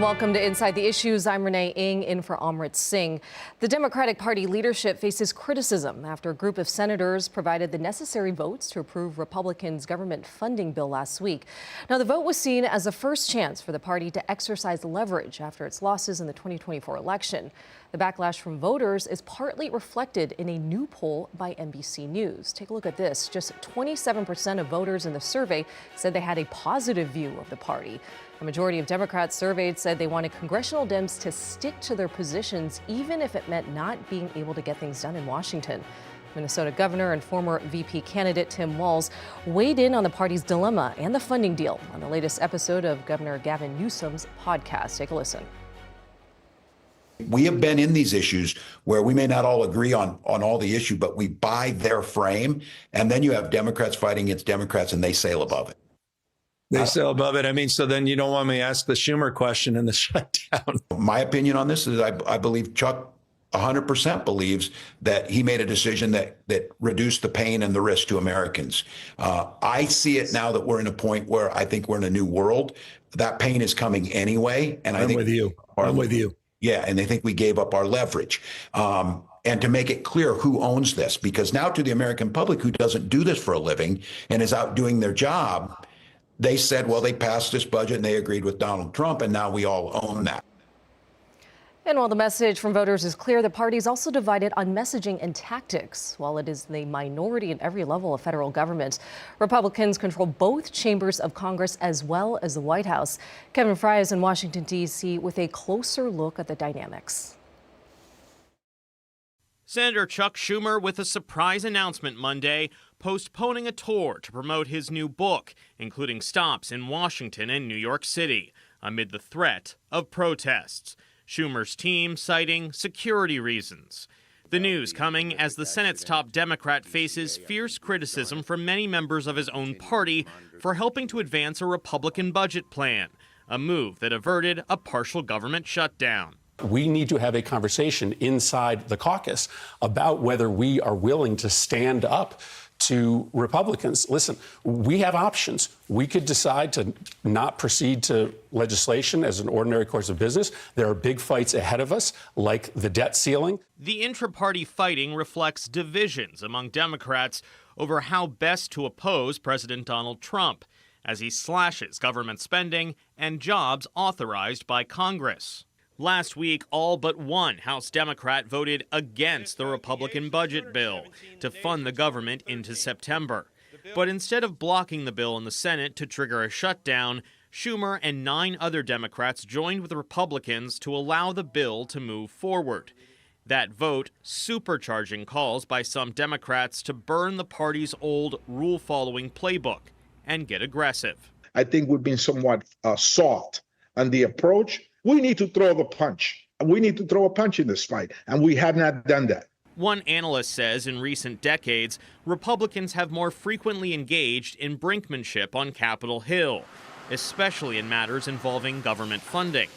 welcome to Inside the Issues. I'm Renee Ng in for Amrit Singh. The Democratic Party leadership faces criticism after a group of senators provided the necessary votes to approve Republicans' government funding bill last week. Now, the vote was seen as a first chance for the party to exercise leverage after its losses in the 2024 election. The backlash from voters is partly reflected in a new poll by NBC News. Take a look at this. Just 27% of voters in the survey said they had a positive view of the party. A majority of Democrats surveyed said they wanted congressional Dems to stick to their positions, even if it meant not being able to get things done in Washington. Minnesota Governor and former VP candidate Tim Walz weighed in on the party's dilemma and the funding deal on the latest episode of Governor Gavin Newsom's podcast. Take a listen. We have been in these issues where we may not all agree on all the issue, but we buy their frame. And then you have Democrats fighting against Democrats and they sail above it. They sail above it. I mean, so then you don't want me to ask the Schumer question in the shutdown. My opinion on this is I believe Chuck 100% believes that he made a decision that reduced the pain and the risk to Americans. I see it now that we're in a point where I think we're in a new world. That pain is coming anyway. And I'm with you. I'm with you. Yeah, and they think we gave up our leverage. And to make it clear who owns this, because now to the American public who doesn't do this for a living and is out doing their job, they said, well, they passed this budget and they agreed with Donald Trump, and now we all own that. And while the message from voters is clear, the party is also divided on messaging and tactics. While it is the minority in every level of federal government, Republicans control both chambers of Congress as well as the White House. Kevin Fry is in Washington, D.C. with a closer look at the dynamics. Senator Chuck Schumer with a surprise announcement Monday, postponing a tour to promote his new book, including stops in Washington and New York City, amid the threat of protests. Schumer's team citing security reasons. The news coming as the Senate's top Democrat faces fierce criticism from many members of his own party for helping to advance a Republican budget plan, a move that averted a partial government shutdown. We need to have a conversation inside the caucus about whether we are willing to stand up to Republicans. Listen, we have options. We could decide to not proceed to legislation as an ordinary course of business. There are big fights ahead of us, like the debt ceiling. The intra-party fighting reflects divisions among Democrats over how best to oppose President Donald Trump as he slashes government spending and jobs authorized by Congress. Last week, all but one House Democrat voted against the Republican budget bill to fund the government into September. But instead of blocking the bill in the Senate to trigger a shutdown, Schumer and 9 other Democrats joined with Republicans to allow the bill to move forward. That vote supercharging calls by some Democrats to burn the party's old rule-following playbook and get aggressive. I think we've been somewhat soft on the approach. We need to throw the punch. We need to throw a punch in this fight, and we have not done that. One analyst says in recent decades, Republicans have more frequently engaged in brinkmanship on Capitol Hill, especially in matters involving government funding,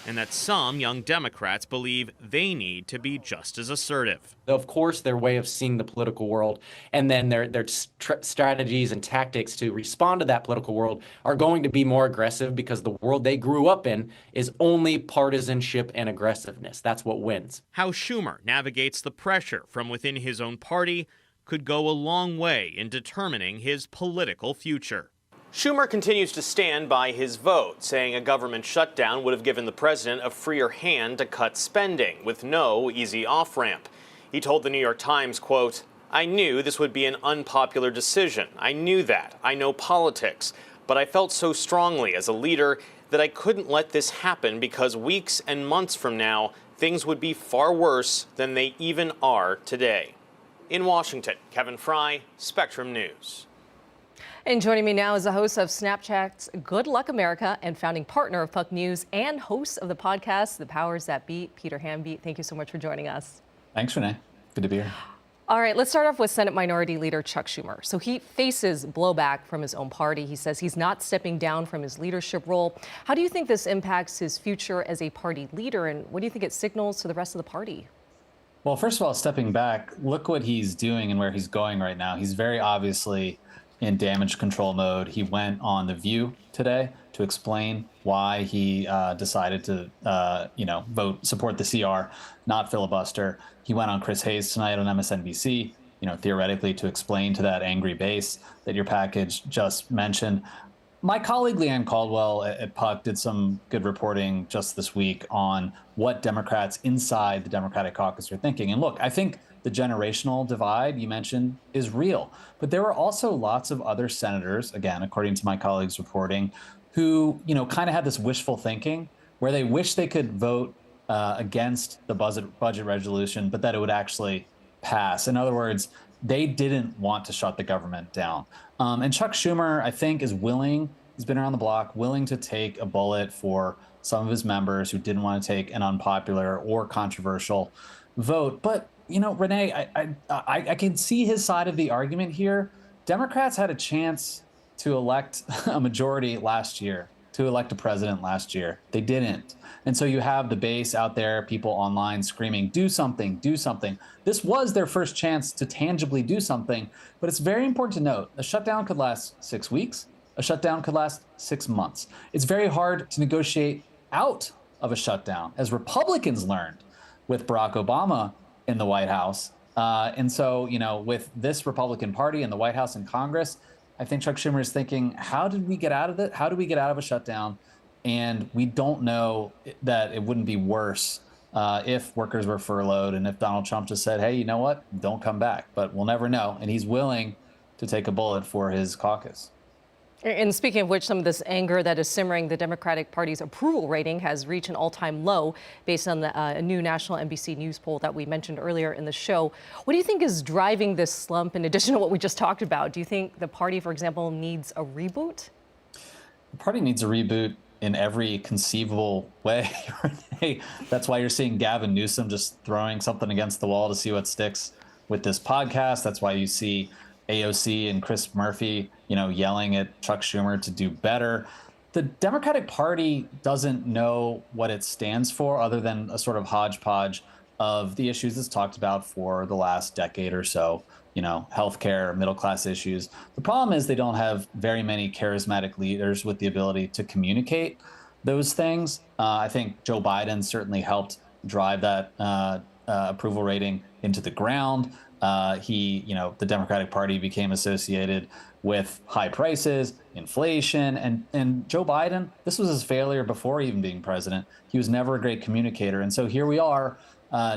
and that some young Democrats believe they need to be just as assertive. Of course, their way of seeing the political world and then their strategies and tactics to respond to that political world are going to be more aggressive because the world they grew up in is only partisanship and aggressiveness. That's what wins. How Schumer navigates the pressure from within his own party could go a long way in determining his political future. Schumer continues to stand by his vote, saying a government shutdown would have given the president a freer hand to cut spending with no easy off-ramp. He told the New York Times, quote, "I knew this would be an unpopular decision. I knew that. I know politics. But I felt so strongly as a leader that I couldn't let this happen because weeks and months from now, things would be far worse than they even are today." In Washington, Kevin Fry, Spectrum News. And joining me now is the host of Snapchat's Good Luck America and founding partner of Puck News and host of the podcast, The Powers That Be, Peter Hamby. Thank you so much for joining us. Thanks, Renee. Good to be here. All right, let's start off with Senate Minority Leader Chuck Schumer. So he faces blowback from his own party. He says he's not stepping down from his leadership role. How do you think this impacts his future as a party leader, and what do you think it signals to the rest of the party? Well, first of all, stepping back, look what he's doing and where he's going right now. He's very obviously in damage control mode. He went on The View today to explain why he decided to, support the CR, not filibuster. He went on Chris Hayes tonight on MSNBC, theoretically to explain to that angry base that your package just mentioned. My colleague Leanne Caldwell at Puck did some good reporting just this week on what Democrats inside the Democratic caucus are thinking. And look, I think the generational divide you mentioned is real, but there were also lots of other senators, again, according to my colleague's reporting, who, kind of had this wishful thinking where they wish they could vote against the budget resolution, but that it would actually pass. In other words, they didn't want to shut the government down. And Chuck Schumer, I think, is willing, he's been around the block, willing to take a bullet for some of his members who didn't want to take an unpopular or controversial vote. But, Renee, I can see his side of the argument here. Democrats had a chance to elect a majority last year, to elect a president last year. They didn't. And so you have the base out there, people online screaming, do something, do something. This was their first chance to tangibly do something. But it's very important to note, a shutdown could last 6 weeks. A shutdown could last 6 months. It's very hard to negotiate out of a shutdown, as Republicans learned with Barack Obama in the White House. And so, with this Republican Party in the White House and Congress, I think Chuck Schumer is thinking, how did we get out of it? How do we get out of a shutdown? And we don't know that it wouldn't be worse if workers were furloughed and if Donald Trump just said, hey, you know what? Don't come back. But we'll never know. And he's willing to take a bullet for his caucus. And speaking of which, some of this anger that is simmering, the Democratic Party's approval rating has reached an all-time low based on a new national NBC News poll that we mentioned earlier in the show. What do you think is driving this slump in addition to what we just talked about? Do you think the party, for example, needs a reboot? The party needs a reboot in every conceivable way. That's why you're seeing Gavin Newsom just throwing something against the wall to see what sticks with this podcast. That's why you see AOC and Chris Murphy, yelling at Chuck Schumer to do better. The Democratic Party doesn't know what it stands for other than a sort of hodgepodge of the issues it's talked about for the last decade or so, healthcare, middle-class issues. The problem is they don't have very many charismatic leaders with the ability to communicate those things. I think Joe Biden certainly helped drive that approval rating into the ground. The Democratic Party became associated with high prices, inflation, and Joe Biden, this was his failure before even being president. He was never a great communicator. And so here we are,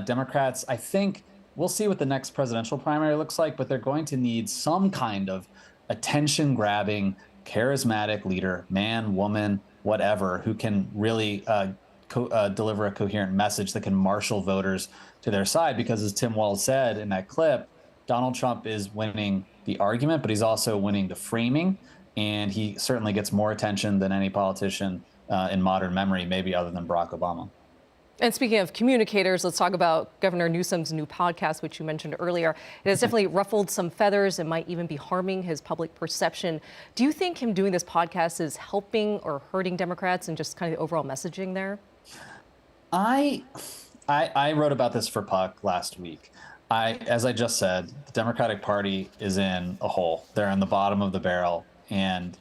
Democrats, I think we'll see what the next presidential primary looks like, but they're going to need some kind of attention-grabbing, charismatic leader, man, woman, whatever, who can really deliver a coherent message that can marshal voters to their side. Because as Tim Walz said in that clip, Donald Trump is winning the argument, but he's also winning the framing. And he certainly gets more attention than any politician in modern memory, maybe other than Barack Obama. And speaking of communicators, let's talk about Governor Newsom's new podcast, which you mentioned earlier. It has definitely ruffled some feathers and might even be harming his public perception. Do you think him doing this podcast is helping or hurting Democrats and just kind of the overall messaging there? I wrote about this for Puck last week. As I just said, the Democratic Party is in a hole. They're in the bottom of the barrel, and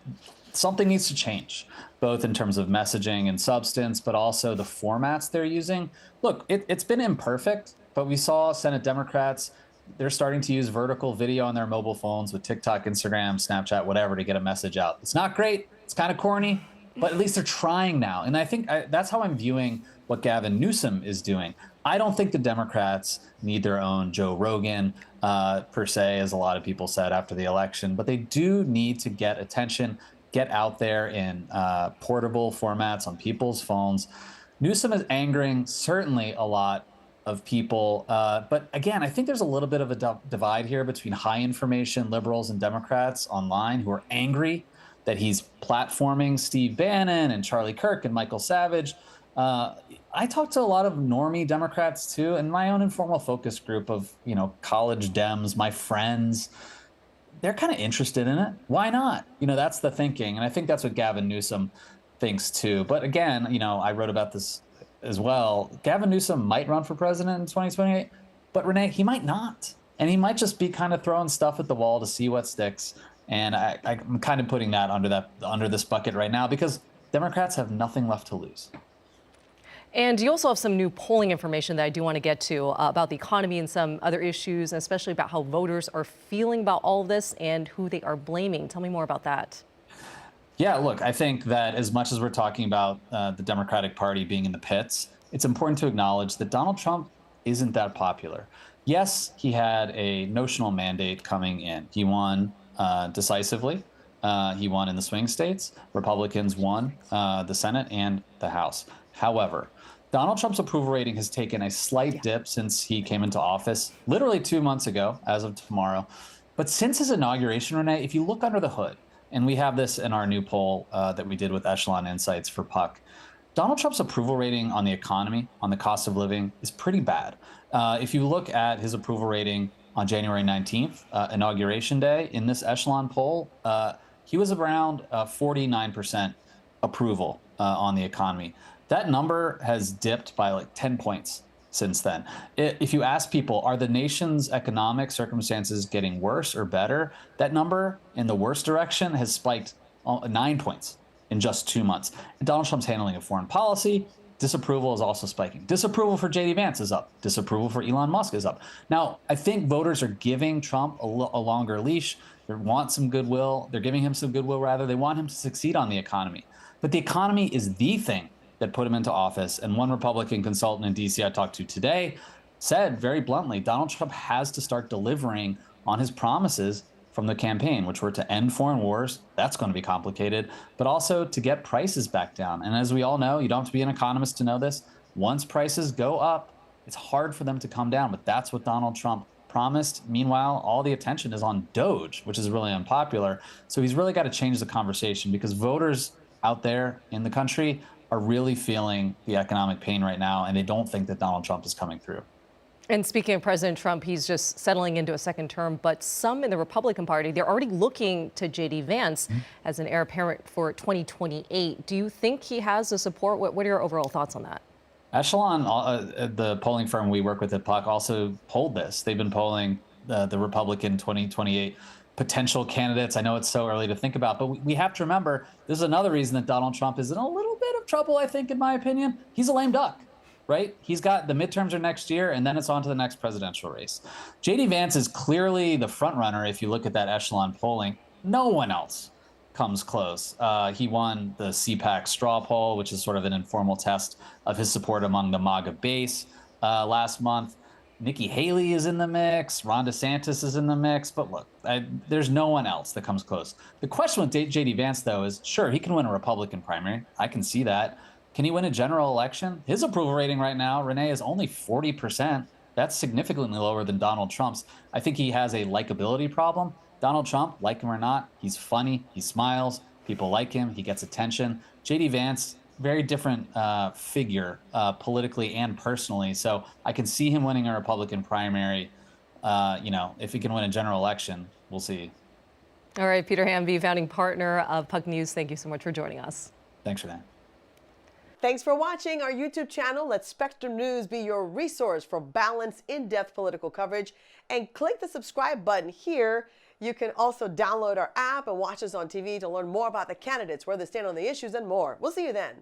something needs to change, both in terms of messaging and substance, but also the formats they're using. Look, it's been imperfect, but we saw Senate Democrats, they're starting to use vertical video on their mobile phones with TikTok, Instagram, Snapchat, whatever, to get a message out. It's not great. It's kind of corny, but at least they're trying now. And I think that's how I'm viewing what Gavin Newsom is doing. I don't think the Democrats need their own Joe Rogan, per se, as a lot of people said after the election, but they do need to get attention, get out there in portable formats on people's phones. Newsom is angering certainly a lot of people. But again, I think there's a little bit of a divide here between high information liberals and Democrats online who are angry that he's platforming Steve Bannon and Charlie Kirk and Michael Savage. I talked to a lot of normie Democrats too, and my own informal focus group of, college Dems, my friends. They're kind of interested in it. Why not? That's the thinking. And I think that's what Gavin Newsom thinks too. But again, I wrote about this as well. Gavin Newsom might run for president in 2028, but Renee, he might not. And he might just be kind of throwing stuff at the wall to see what sticks. And I'm kind of putting that under this bucket right now because Democrats have nothing left to lose. And you also have some new polling information that I do want to get to about the economy and some other issues, and especially about how voters are feeling about all of this and who they are blaming. Tell me more about that. Yeah, look, I think that as much as we're talking about the Democratic Party being in the pits, it's important to acknowledge that Donald Trump isn't that popular. Yes, he had a notional mandate coming in. He won decisively. He won in the swing states. Republicans won the Senate and the House. However, Donald Trump's approval rating has taken a slight dip since he came into office, literally 2 months ago, as of tomorrow. But since his inauguration, Renee, if you look under the hood, and we have this in our new poll that we did with Echelon Insights for Puck, Donald Trump's approval rating on the economy, on the cost of living, is pretty bad. If you look at his approval rating on January 19th, Inauguration Day, in this Echelon poll, he was around 49% approval on the economy. That number has dipped by like 10 points since then. If you ask people, are the nation's economic circumstances getting worse or better? That number in the worst direction has spiked 9 points in just 2 months. And Donald Trump's handling of foreign policy, disapproval is also spiking. Disapproval for J.D. Vance is up. Disapproval for Elon Musk is up. Now, I think voters are giving Trump a longer leash. They want some goodwill. They're giving him some goodwill, rather. They want him to succeed on the economy. But the economy is the thing that put him into office. And one Republican consultant in D.C. I talked to today said very bluntly, Donald Trump has to start delivering on his promises from the campaign, which were to end foreign wars. That's going to be complicated, but also to get prices back down. And as we all know, you don't have to be an economist to know this. Once prices go up, it's hard for them to come down, but that's what Donald Trump promised. Meanwhile, all the attention is on Doge, which is really unpopular. So he's really got to change the conversation because voters out there in the country are really feeling the economic pain right now, and they don't think that Donald Trump is coming through. And speaking of President Trump, he's just settling into a second term, but some in the Republican Party, they're already looking to J.D. Vance as an heir apparent for 2028. Do you think he has the support? What are your overall thoughts on that? Echelon, the polling firm we work with at Puck, also polled this. They've been polling the Republican 2028 potential candidates. I know it's so early to think about, but we have to remember this is another reason that Donald Trump is in a little bit of trouble, I think, in my opinion. He's a lame duck, right? He's got the midterms are next year, and then it's on to the next presidential race. J.D. Vance is clearly the front runner if you look at that Echelon polling. No one else comes close. He won the CPAC straw poll, which is sort of an informal test of his support among the MAGA base last month. Nikki Haley is in the mix. Ron DeSantis is in the mix. But look, there's no one else that comes close. The question with J.D. Vance, though, is sure, he can win a Republican primary. I can see that. Can he win a general election? His approval rating right now, Renee, is only 40%. That's significantly lower than Donald Trump's. I think he has a likability problem. Donald Trump, like him or not, he's funny. He smiles. People like him. He gets attention. J.D. Vance, very different figure politically and personally. So I can see him winning a Republican primary. If he can win a general election, we'll see. All right, Peter Hamby, founding partner of Puck News. Thank you so much for joining us. Thanks for that. Thanks for watching our YouTube channel. Let Spectrum News be your resource for balanced, in-depth political coverage. And click the subscribe button here. You can also download our app and watch us on TV to learn more about the candidates, where they stand on the issues, and more. We'll see you then.